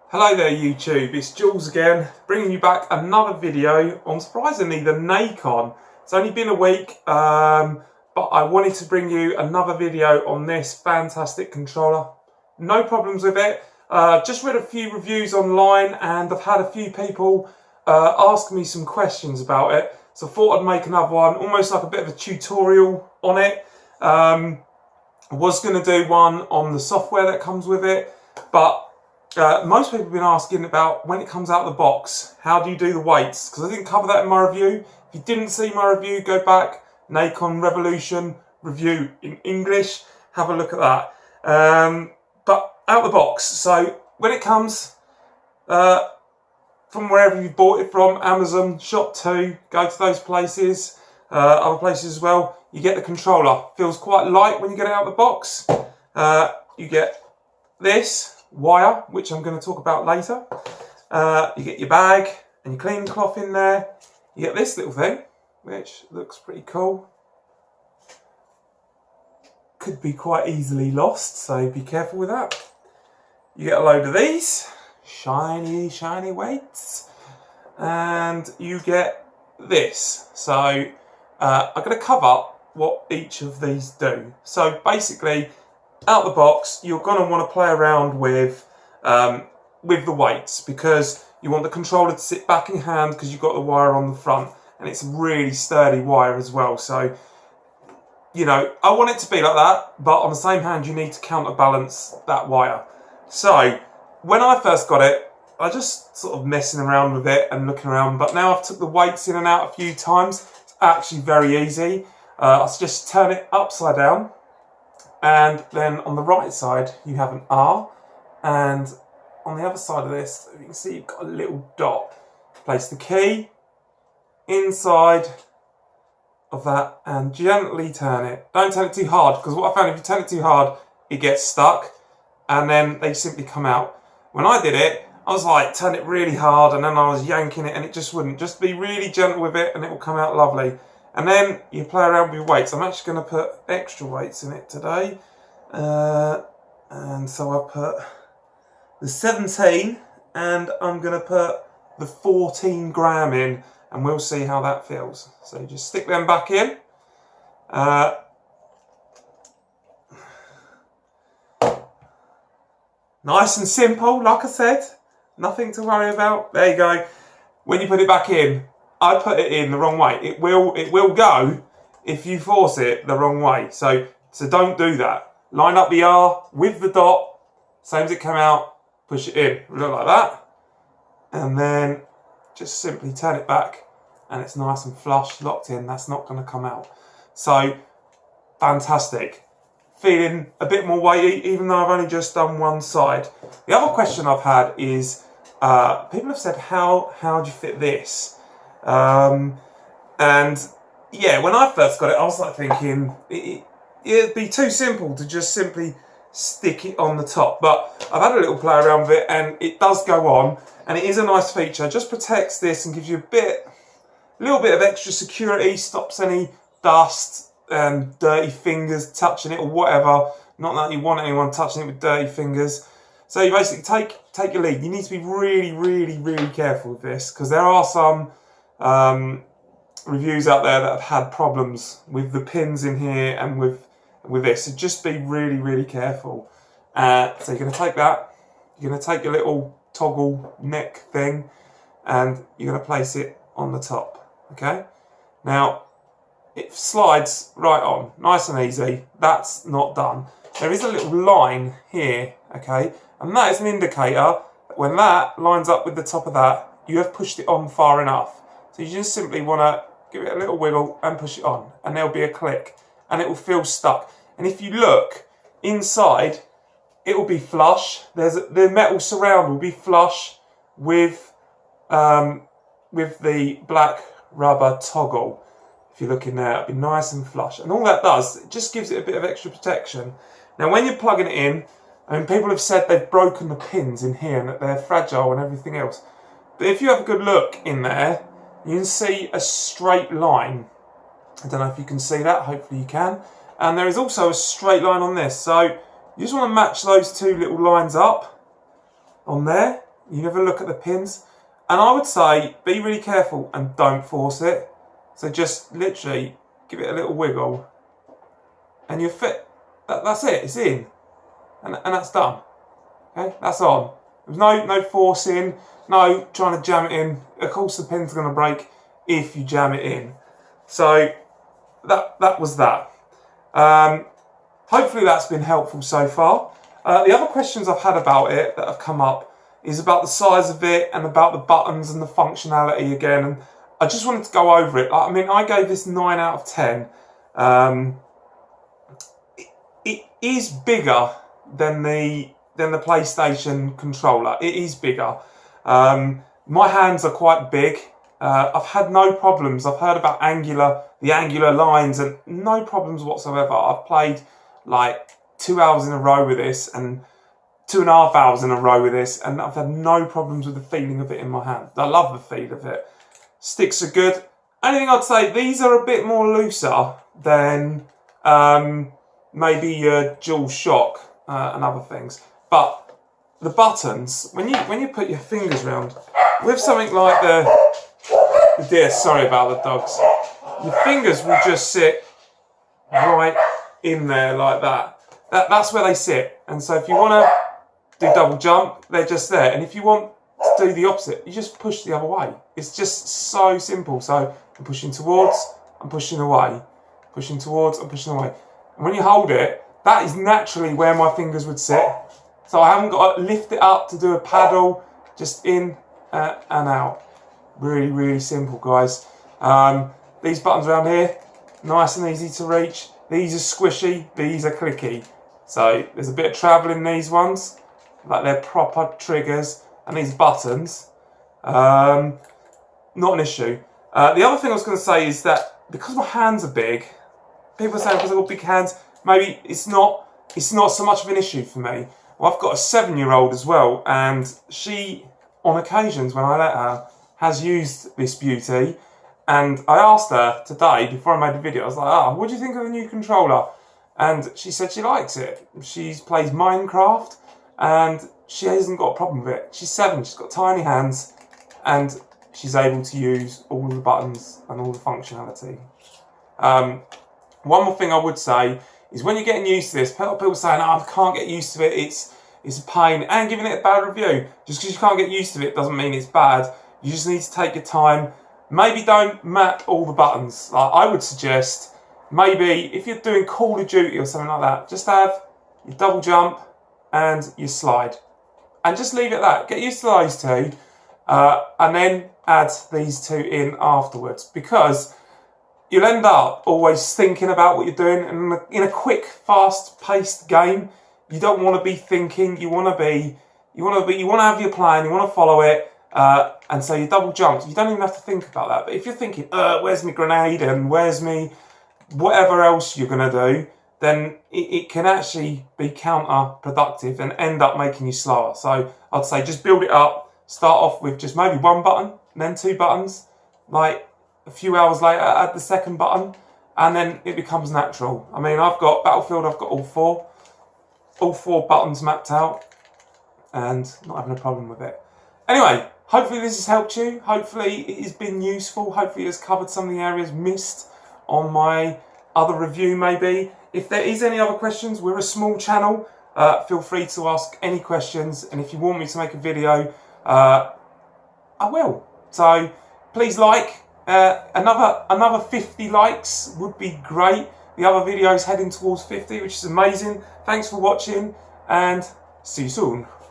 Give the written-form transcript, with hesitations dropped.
Hello there YouTube, it's Jules again, bringing you back another video on, surprisingly, the Nacon. It's only been a week, but I wanted to bring you another video on this fantastic controller. No problems with it. Just read a few reviews online and I've had a few people ask me some questions about it. So I thought I'd make another one, almost like a bit of a tutorial on it. I was going to do one on the software that comes with it, but most people have been asking about when it comes out of the box, how do you do the weights? Because I didn't cover that in my review. If you didn't see my review, go back, Nacon Revolution review in English, have a look at that. But out of the box, so when it comes from wherever you bought it from, Amazon, Shop2, go to those places, other places as well, you get the controller. Feels quite light when you get it out of the box. You get this wire, which I'm going to talk about later. You get your bag and your cleaning cloth in there. You get this little thing, which looks pretty cool. Could be quite easily lost, so be careful with that. You get a load of these shiny weights, and you get this. So I'm going to cover what each of these do. So basically, out of the box, you're going to want to play around with the weights, because you want the controller to sit back in your hand because you've got the wire on the front, and it's a really sturdy wire as well. So, you know, I want it to be like that, but on the same hand, you need to counterbalance that wire. So when I first got it, I just sort of messing around with it and looking around, but now I've took the weights in and out a few times. It's actually very easy. I just turn it upside down, and then on the right side you have an R, and on the other side of this, you can see you've got a little dot. Place the key inside of that and gently turn it. Don't turn it too hard, because what I found, if you turn it too hard, it gets stuck and then they simply come out. When I did it, I was like, turn it really hard, and then I was yanking it and it just wouldn't. Just be really gentle with it and it will come out lovely. And then you play around with your weights. I'm actually going to put extra weights in it today. And so I put the 17 and I'm going to put the 14 gram in, and we'll see how that feels. So just stick them back in. Nice and simple, like I said. Nothing to worry about. There you go. When you put it back in, I put it in the wrong way. It will go if you force it the wrong way. So don't do that. Line up the R with the dot, same as it came out, push it in, look like that. And then just simply turn it back and it's nice and flush, locked in. That's not going to come out. So fantastic. Feeling a bit more weighty, even though I've only just done one side. The other question I've had is, people have said, how do you fit this? And yeah, when I first got it, I was like thinking it'd be too simple to just simply stick it on the top. But I've had a little play around with it and it does go on, and it is a nice feature. It just protects this and gives you a little bit of extra security, stops any dust and dirty fingers touching it or whatever. Not that you want anyone touching it with dirty fingers. So you basically take your lead. You need to be really careful with this, because there are some reviews out there that have had problems with the pins in here and with this. So just be really careful. So you're going to take that. You're going to take your little toggle neck thing and you're going to place it on the top. Okay. Now it slides right on, nice and easy. That's not done. There is a little line here, okay, and that is an indicator that when that lines up with the top of that, you have pushed it on far enough. So you just simply want to give it a little wiggle and push it on, and there'll be a click, and it will feel stuck. And if you look inside, it will be flush. The metal surround will be flush with the black rubber toggle. If you look in there, it'll be nice and flush. And all that does, it just gives it a bit of extra protection. Now when you're plugging it in, I mean, people have said they've broken the pins in here and that they're fragile and everything else. But if you have a good look in there, you can see a straight line. I don't know if you can see that, hopefully you can. And there is also a straight line on this. So you just want to match those two little lines up on there. You never look at the pins. And I would say, be really careful and don't force it. So just literally give it a little wiggle. And you're fit. That's it, it's in. And that's done. Okay, that's on. There's no forcing, no trying to jam it in. Of course the pin's going to break if you jam it in. So that was that. Hopefully that's been helpful so far. The other questions I've had about it that have come up is about the size of it and about the buttons and the functionality again. And I just wanted to go over it. I mean, I gave this 9 out of 10. It is bigger than the PlayStation controller. It is bigger. My hands are quite big. I've had no problems. I've heard about the angular lines, and no problems whatsoever. I've played like 2 hours in a row with this and 2.5 hours in a row with this, and I've had no problems with the feeling of it in my hand. I love the feel of it. Sticks are good. Only thing I'd say, these are a bit more looser than maybe your Dual Shock and other things. But the buttons, when you put your fingers around with something like the deer, sorry about the dogs, your fingers will just sit right in there like that. That's where they sit. And so if you want to do double jump, they're just there. And if you want to do the opposite, you just push the other way. It's just so simple. So I'm pushing towards, I'm pushing away, pushing towards, I'm pushing away. And when you hold it, that is naturally where my fingers would sit. So I haven't got to lift it up to do a paddle, just in and out. Really, really simple, guys. These buttons around here, nice and easy to reach. These are squishy, these are clicky. So there's a bit of travel in these ones, like they're proper triggers. And these buttons, not an issue. The other thing I was going to say is that because my hands are big, people say because I've got big hands, maybe it's not so much of an issue for me. Well, I've got a 7-year-old as well, and she, on occasions when I let her, has used this beauty. And I asked her today, before I made the video, I was like, what do you think of the new controller? And she said she likes it. She plays Minecraft, and she hasn't got a problem with it. She's 7, she's got tiny hands, and she's able to use all of the buttons and all the functionality. One more thing I would say is when you're getting used to this, people saying, I can't get used to it, it's a pain, and giving it a bad review. Just because you can't get used to it doesn't mean it's bad. You just need to take your time. Maybe don't map all the buttons. Like, I would suggest, maybe if you're doing Call of Duty or something like that, just have your double jump and your slide. And just leave it at that. Get used to those two, and then add these two in afterwards, because you'll end up always thinking about what you're doing. And in a quick, fast-paced game, you don't want to be thinking. You want to have your plan. You want to follow it. And so you double jumps. You don't even have to think about that. But if you're thinking, where's my grenade and where's me whatever else you're going to do, then it can actually be counterproductive and end up making you slower. So I'd say just build it up. Start off with just maybe 1 button, and then 2 buttons. Like a few hours later, add the 2nd button, and then it becomes natural. I mean, I've got Battlefield, I've got all four buttons mapped out, and not having a problem with it. Anyway, hopefully this has helped you. Hopefully it has been useful. Hopefully it has covered some of the areas missed on my other review maybe. If there is any other questions, we're a small channel. Feel free to ask any questions, and if you want me to make a video, I will. So please like. Another 50 likes would be great. The other video is heading towards 50, which is amazing. Thanks for watching, and see you soon.